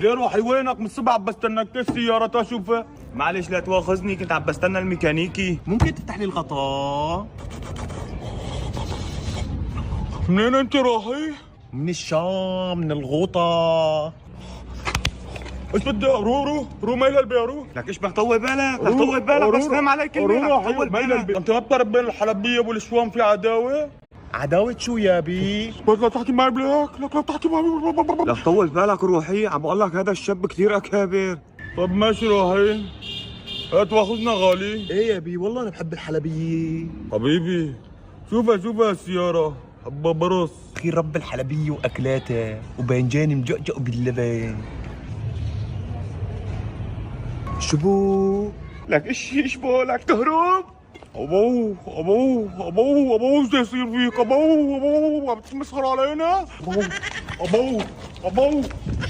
ليه روحي وينك؟ من الصبح عم بستناك السيارة تشوفها. معلش لا تواخذني، كنت عم بستنى الميكانيكي. ممكن تفتح لي الغطاء؟ منين انت رايح؟ من الشام، من الغوطة. ايش بدي رو ميل البيت لك ايش بدك طول بالك؟ بدك طول بالك بس فهم علي كلمة. رو طول بالك. انت ما بتعرف بين الحلبية والشوام في عداوة؟ عداوة شو يا بي؟ بس لا تحكي معي بلاك، لا تحكي معي. لك طول بالك روحي، عم بقول لك هذا الشاب كثير اكابر. طب ماشي روحي، لا تواخذنا غالي. ايه يا بي والله انا بحب الحلبية. حبيبي شوفها السيارة، حبة برص. اخي رب الحلبية واكلاتها وباذنجان مجقجق باللبن. شبو؟ لك ايش بقولك تهرب؟ ابوه ايش يصير فيك؟ ابوه عم تمسخر علينا؟ ابوه